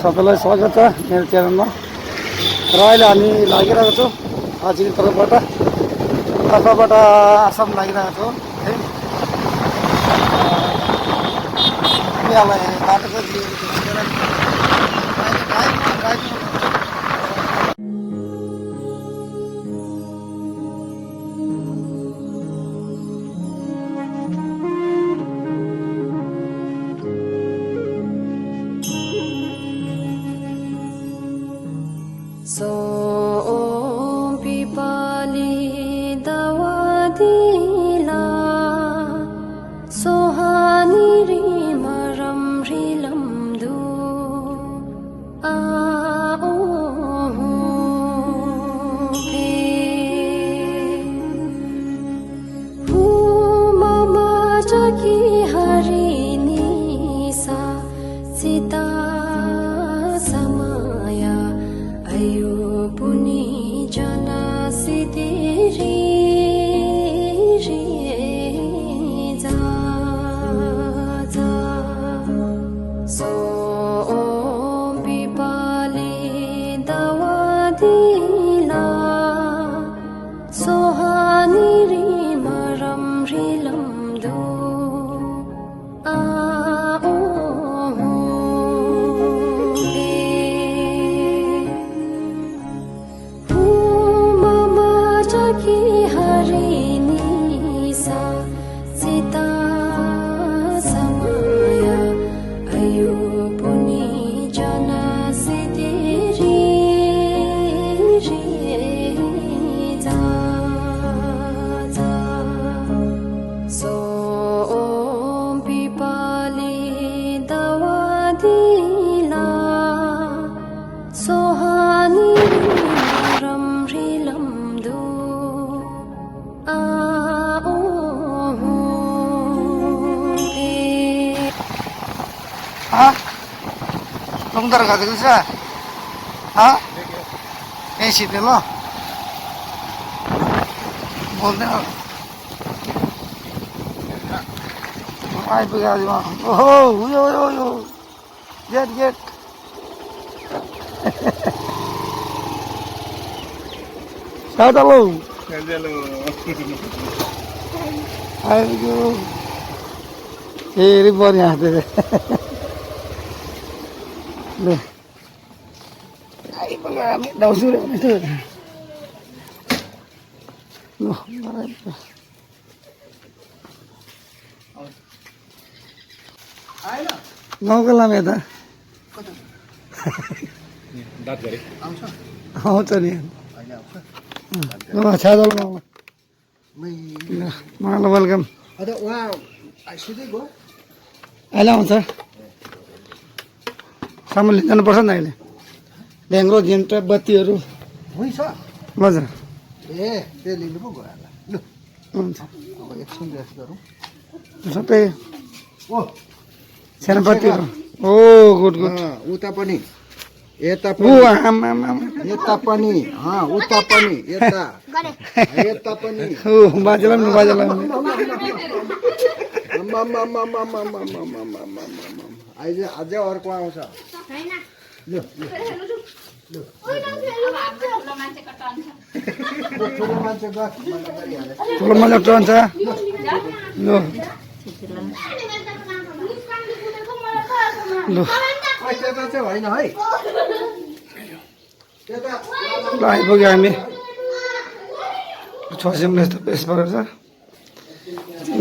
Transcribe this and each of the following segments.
सबैलाई स्वागत छ मेरो च्यानलमा र अहिले हामी लागिरहेको छौँ दार्जिलिङ तर्फबाट आसाम लागिरहेको छौँ है यहाँलाई बाटोको Tungtar gak bisa, sih lo, boleh, ayo pergi mah, yo, get, siapa lo? Ayo, ribon ya, Loh. Ay, pag-amit daw sulit ito. Loh, marami pa. गाउँको लामे त आउँछ नि मलाई वेलकम अहिले आउँछ सामान लिन जानुपर्छ नि अहिले ढ्याङ्ग्रो झिन्ट बत्तीहरू हुन्छ मजा त्यो लिनु पो गयो ल हुन्छ अब एकछिन रेस्ट गरौँ सबै सानो बत्तीहरू गुड उता पनि यता पनि यता पनि उता पनि यता पनि बाजेला अझै अर्को आउँछ ठुलो मान्छे टन्छ होइन है आइपुग्यो हामी 600 जस्तो पेस परेको छ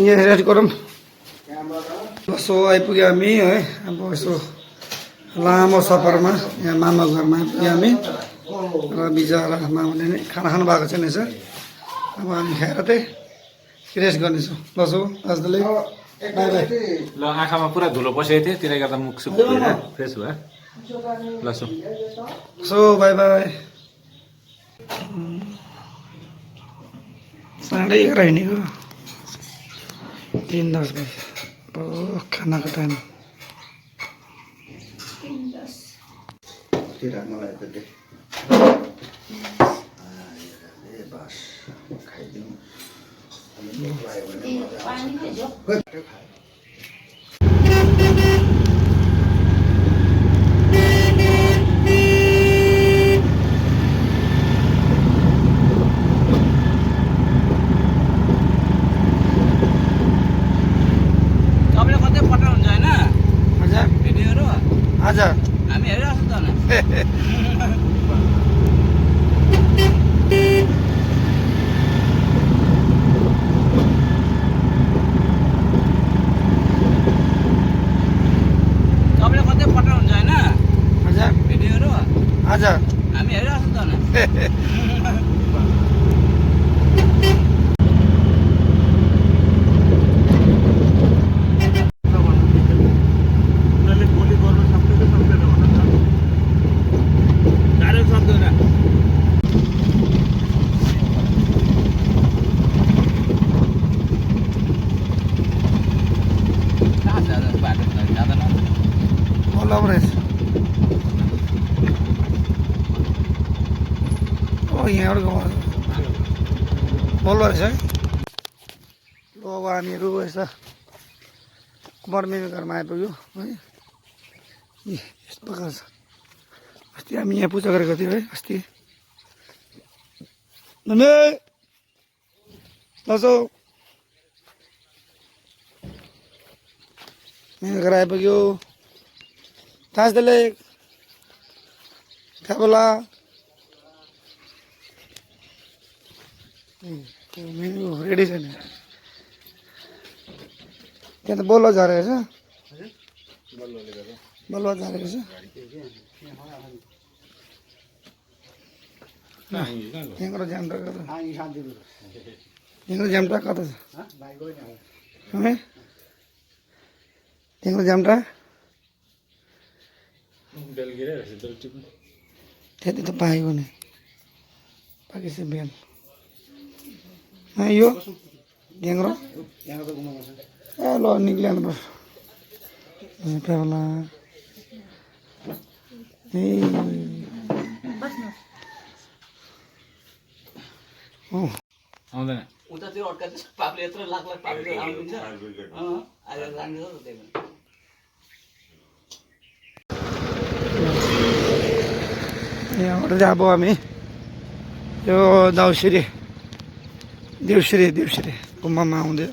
यहाँ रेड गरौँ यसो आइपुग्यो हामी है अब यसो लामो सफरमा यहाँ मामा घरमा आइपुग्यो हामी र बिजा र मामाले नै खाना खानु भएको छैन रहेछ अब हामी खाएर चाहिँ रेस्ट गर्नेछौँ लसो आजले ल आँखामा पुरा धुलो पसेको थियो त्यसले गर्दा मुख सुख फ्रेस भयो लसो सो बाई बाई साढे 11 हिँडेको 3:10 बजे खानाको टाइम मलाई त बस खाइदिउँ आज हामी हेरिरहेको छौँ त तपाईँले कतै पठाउनुहुन्छ होइन आज भिडियोहरू आज हामी हेरिरहेको छौँ त बाटो जाँदैन बोल अब रहेछ ओ यहाँबाट गाउँ बोल्दो रहेछ है ल अब हामीहरू यस्ता कुमारमेको घरमा आइपुग्यो है यस्तो प्रकार छ अस्ति हामी यहाँ पूजा गरेको थियौँ है अस्ति मम्मी लसो मेरो घर आइपुग्यो ताजले खाबला मेन्यु रेडी छैन त्यहाँ त बल्ल झरेको छ बल्ल झरेको छ यहाँको ज्याम्टा कता यहाँको ज्याम्टा कता छ त्यहाँको ज्याम्टा त्यति त पाएको नि पाकिन्छ बिहान यो ढ्याङ्ग्रो ए ल निक्लिहाल्नु पर्छ त्यहाँबाट ए आउँदैन उता त्यो अड्काउँछ पापले यत्रो लाख लाख पापले आउनुहुन्छ आज जान्छ त त्यही भएर यहाँबाट चाहिँ अब हामी यो देउसिरे गुम्बामा आउँदै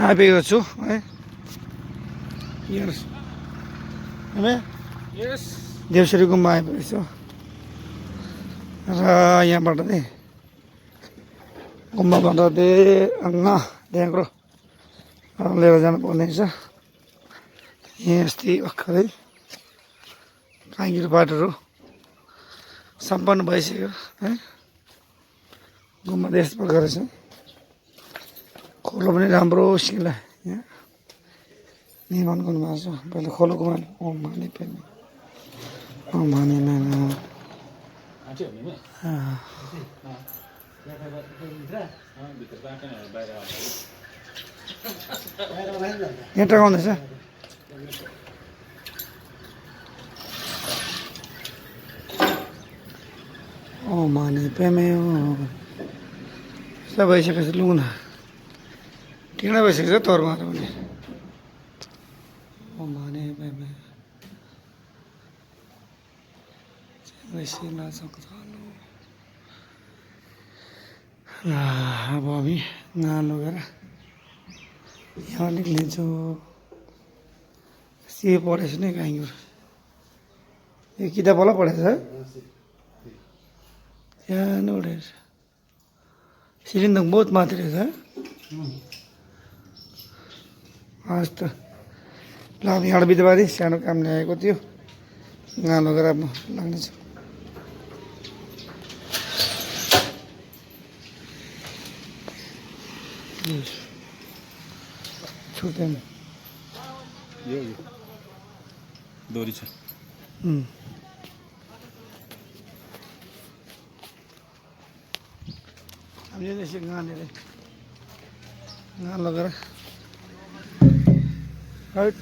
आइपुगेको छु है देउसिरे गुम्बा आइपुगेको छु र यहाँबाट चाहिँ गुम्बाबाट ढ्याङ्ग्रो लिएर जानुपर्ने छ यहाँ अस्ति भर्खरै काँगिरो बाटोहरू सम्पन्न भइसक्यो है गुम्बा यस्तो प्रकार छ खोलो पनि राम्रोसितले यहाँ निर्माण गर्नुभएको छ पहिला खोलोको ओम भाने पेर्ने ओम भाने यहाँ टकाउँदैछ ओ माने पेमे सब भइसकेपछि लुगा न टिङ्डा भइसकेको छ तोरमाहरू पनि ओ माने पेमे अब हामी गाँ लगेर यहाँ निक्लिन्छौँ सिए पढेछ नि काहीँको यो किताब होला पढेछ सानो रहेछ सिलिन्डर बहुत माथि रहेछ हस् त ल अब यहाँबाट बिहिबारे सानो काम ल्याएको थियो गाँ लगेर अब लाग्नेछ छुट्दैन यो दोरी छ हामीले त्यसै गाँ लगेर राइट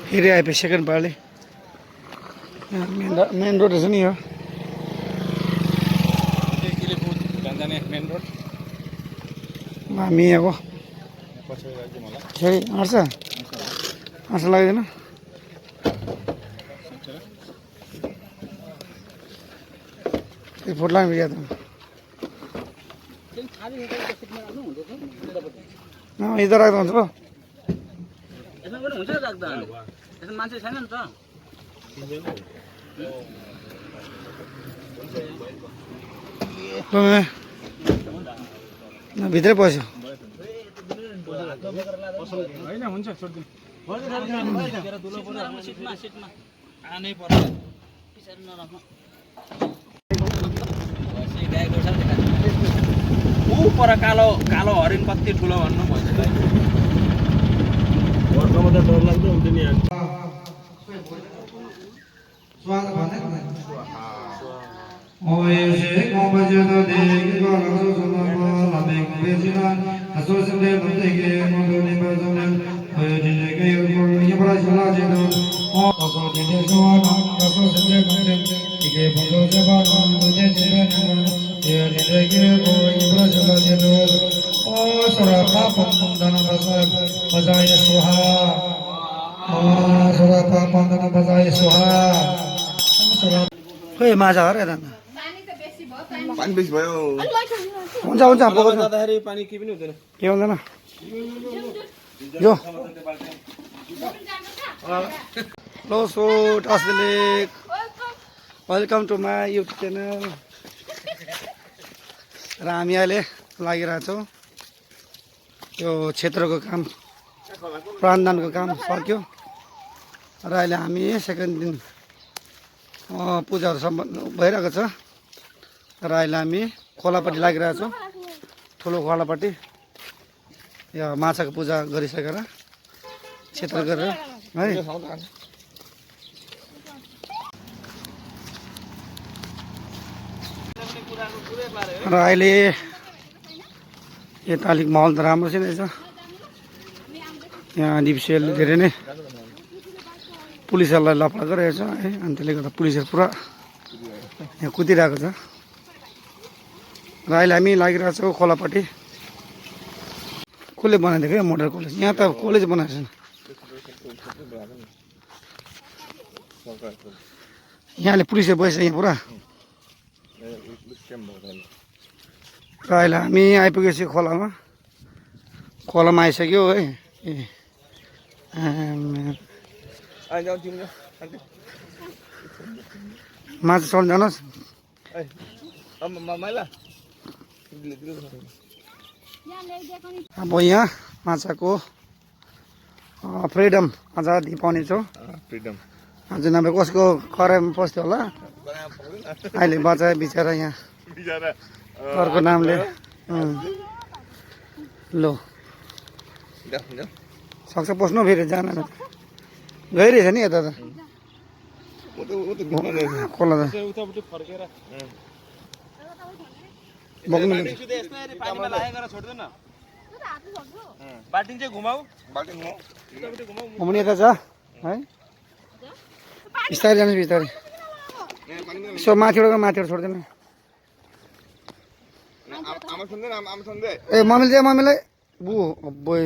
फेरि आएपछि सेकेन्ड पार्टले मेन रोड रहेछ नि यो मेन रोड हामी यहाँको फेरि आँट्छ लाग्दैन त्यो फुट्ला नि त इधर राख्दा हुन्छ हो यसमा पनि हुन्छ राख्दा यसमा मान्छे छैन नि त भित्रै पस्यो होइन हुन्छ छोडिदिनु सिटमा आनै पर्छ पछाडि नराख्नु गाई गोठा देखा ऊ पर कालो कालो हरिण कति ठुलो भन्नु भन्छ वर्षमा त डर लाग्दो हुन्छ नि खोइ माछा हरे त पानी बेसी भयो हुन्छ हुन्छ बोक्छ जाँदाखेरि पानी के पनि हुँदैन के हुँदैन यो लो सो टास्लेक welcome to my YouTube channel र हामी अहिले लागिरहेछौँ यो क्षेत्रको काम प्राणदानको काम सक्यो र अहिले हामी सेकेन्ड दिन पूजाहरू सम्पन्न भइरहेको छ र अहिले हामी खोलापट्टि लागिरहेछौँ ठुलो खोलापट्टि यो माछाको पूजा गरिसकेर क्षेत्र गरेर है र अहिले यता अलिक माहौल त राम्रो छैन यहाँ डिभिसिएलले धेरै नै पुलिसहरूलाई लफडा गरिरहेको छ है अनि त्यसले गर्दा पुलिसहरू पुरा यहाँ कुदिरहेको छ र अहिले हामी लागिरहेछौँ खोलापट्टि कसले बनाइदिएको क्या मोटर कलेज यहाँ त कलेज बनाएको छैन यहाँले पुलिसहरू बसेछ यहाँ पुरा र अहिले हामी आइपुगेपछि खोलामा आइसक्यो है माछा चल्न जानुहोस् अब यहाँ माछाको फ्रिडम आजादी पाउनेछौँ फ्रिडम आज नभए कसको कराइमा पस्थ्यो होला अहिले बचाए बिचरा यहाँ अर्को नामले लो सक्छ पस्नु फेरि जान गइरहेछ नि यता त खोला त बोक्नु घुम्ने यता छ है बिस्तारै जानुहोस् बिस्तारै यसो माथिबाट छोड्दैन ए मम्मीलाई बु बोय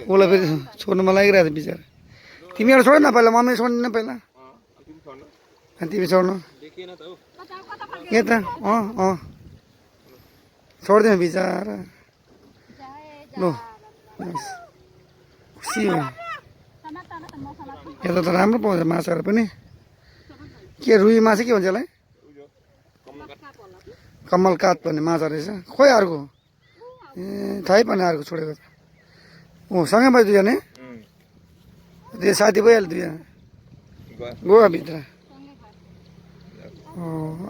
उसलाई फेरि छोड्नुमा लागिरहेको छ बिचरा तिमीहरू छोड न पहिला मम्मीले छोड्दैन पहिला अनि तिमी छोड्नु यता छोडिदिनु बिचरा लु खुसी भयो यता त राम्रो पाउँछ माछाहरू पनि के रुई माछा के भन्छ यसलाई कमल कात भन्ने माछा रहेछ खोइ अर्को ए थाहै पनि अर्को छोडेको त सँगै भयो दुईजना त्यो साथी भइहाल्यो दुईजना गयो भित्र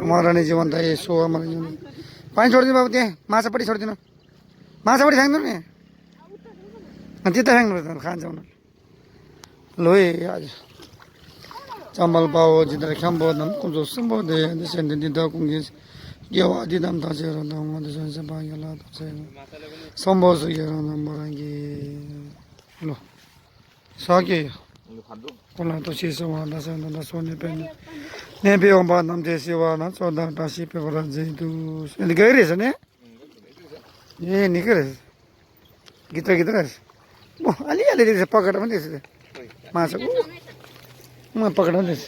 मरानी जीवन त यसो मरानी जीवन पानी छोडिदिनु बाबु त्यहाँ माछापट्टि छोडिदिनु माछापट्टि फ्याँक्नु नि त्यता फ्याँक्नु त खान्छ उनीहरू लो है आज चम्बल पाओ जितेर ख्याम्बो दम कुम्जो सुम्बो दे सेन्टे दिदा कुङ्गिस गेवा दिदम थासेर दम मधुसंस बागेला थासेर सम्बो सुगेर दम बराङ्गी लो सक्यो कोला त सिसो वाला सन्द द सोने पेन नेपे ओम्बा दम देसी वाला चौधा टासी पे बरा जेदु अनि गइरहेछ नि ए निकै रहेछ गीत रहेछ अलिअलि रहेछ पकेट पनि रहेछ माछा म पकेट पनि रहेछ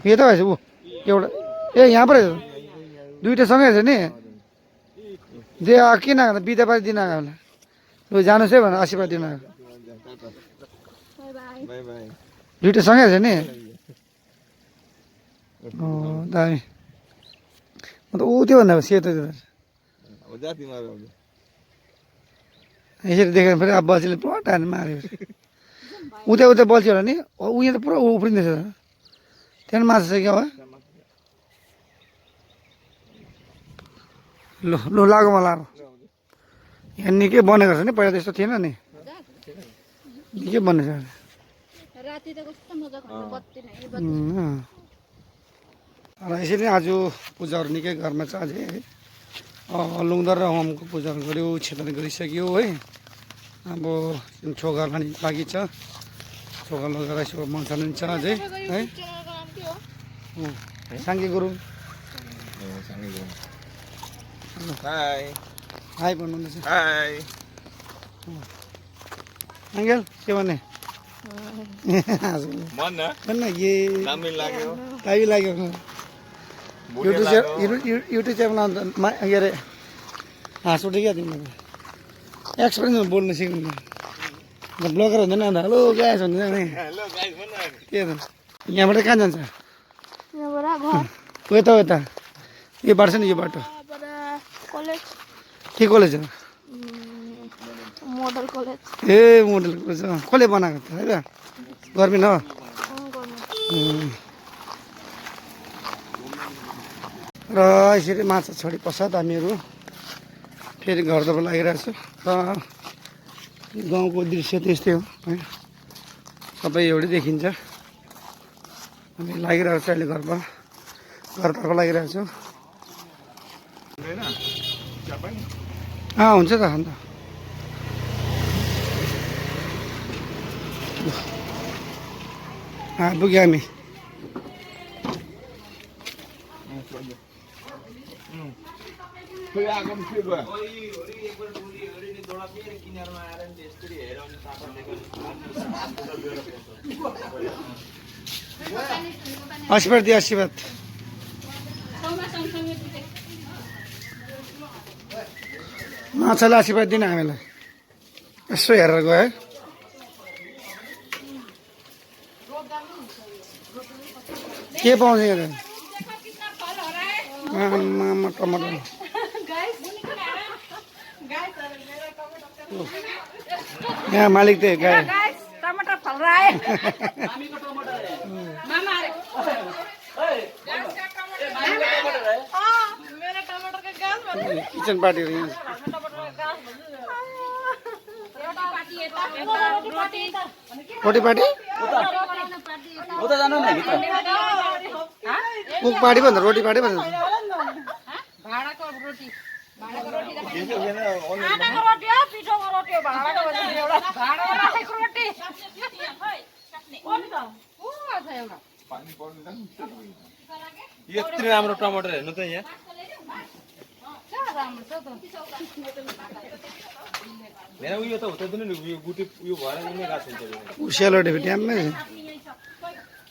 यो त भएछ ऊ एउटा ए यहाँ पो रहेछ दुइटा सँगै छ नि जे किन आएको बिदा पारि दिन आएको होला लु जानुहोस् है भनेर आशीर्वाद दिन आएको बाई बाई दुइटा सँगै छ नि दामी म त ऊ त्यो भन्दा सेतो त्यो अब जा तिमीहरू अब यसरी देखेर फेरि अब बल्छीले पुरा टाढी माऱ्यो उता उता बल्छी होला नि ऊ यहाँ त पुरा उफ्रिँदैछ त्यहाँदेखि माछा छ क्या हो लु लु लागो म लागो यहाँ निकै बनेको छ नि पहिला त्यस्तो थिएन नि निकै बनेको छ राति त कस्तो मजाको हुन्छ बत्ती नै र यसरी आज पूजाहरू निकै घरमा छ अझै है लुङदर र होमको पूजाहरू गऱ्यो छेदन गरिसक्यो है अब छोगर लाने बाँकी छ छोगर लगेर यसो मनसानी छ अझै है साङ्गे गुरुङ हाई हाई भन्नुहुँदैछ हाई अङ्केल के भन्ने मन न भन्न के दामी लाग्यो दामी लाग्यो युट्युब च्यानल के अरे हाँस उठ्यो क्या तिमीले एक्सपिरियन्स बोल्नु सिक्नु ब्लगर हुँदैन अन्त हेलो गाइस हुँदैन नि हेलो गाइस भन न के त यहाँबाट कहाँ जान्छ यता यता यो बाटो छ नि यो बाटो कलेज के कलेज हो मोडल कलेज ए मोडल कलेज कसले बनाएको त है गर्मी न र यसरी माछा छोडी पश्चात हामीहरू फेरि घरतर्फ लागिरहेको छु र गाउँको दृश्य त्यस्तै हो है सबै एउटै देखिन्छ हामी लागिरहेको छु अहिले घरतर्फ लागिरहेको छु हुन्छ त अन्त पुग्यो हामी खोइ आएको पनि के भयो आशीर्वाद दिए आशीर्वाद माछाले आशीर्वाद दिन हामीलाई यसो हेरेर गयो है के पाउँछ यहाँ टमाटर यहाँ मालिक त्यही गाई टमाटर फल रहा है मामा मेरा टमाटर का गाछ किचन पार्टीहरू यहाँ रोटी पार्टी उता जानु न भित्र कुक पार्टी भन्छ रोटी पार्टी भन्छ भाडाको रोटी के के छैन आटाको रोटी हो पिठोको रोटी हो भाडाको भन्दा एउटा भाडाको राखेको रोटी एउटा पानी पर्नु यत्रो राम्रो टमाटर हेर्नु त यहाँ राम्रो छ त यहाँ उयो त हुँदैन नि उयो गुटी उयो भएर उनी गाछ हुन्छ सेलरोटी फेरि ट्याम्मै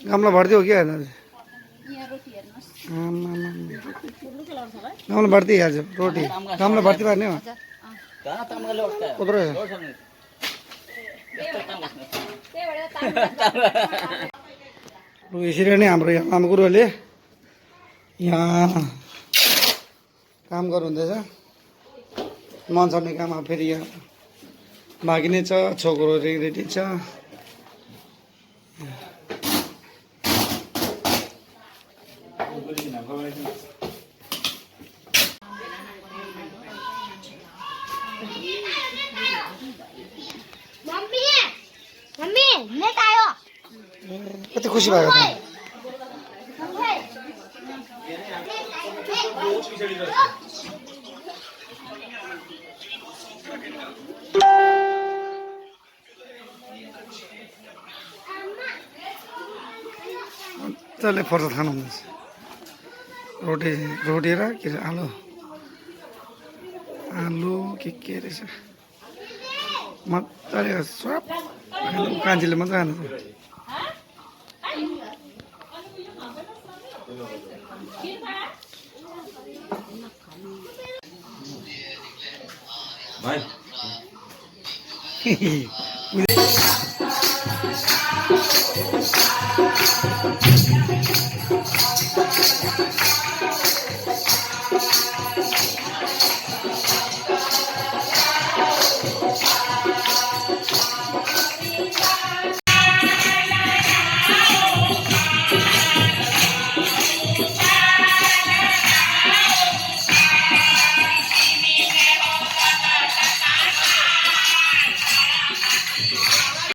गामला भर्ती हो क्या यहाँ रोटी हेर्नुहोस् गामला भर्ती आज रोटी गामला भर्ती पार्ने हो कत्रो यसरी नै हाम्रो यहाँ लामा गुरुहरूले यहाँ काम गर्नुहुँदैछ मन सर्ने काम अब फेरि यहाँ बाँकी नै छ छोकरो रेडी छ मम्मी नेट आयो कति खुसी भएको त मजाले फर्सद खानुहुँदैछ रोटी रोटी र के अरे आलु के रहेछ मजाले सब कान्छीले मात्रै खानु भाइ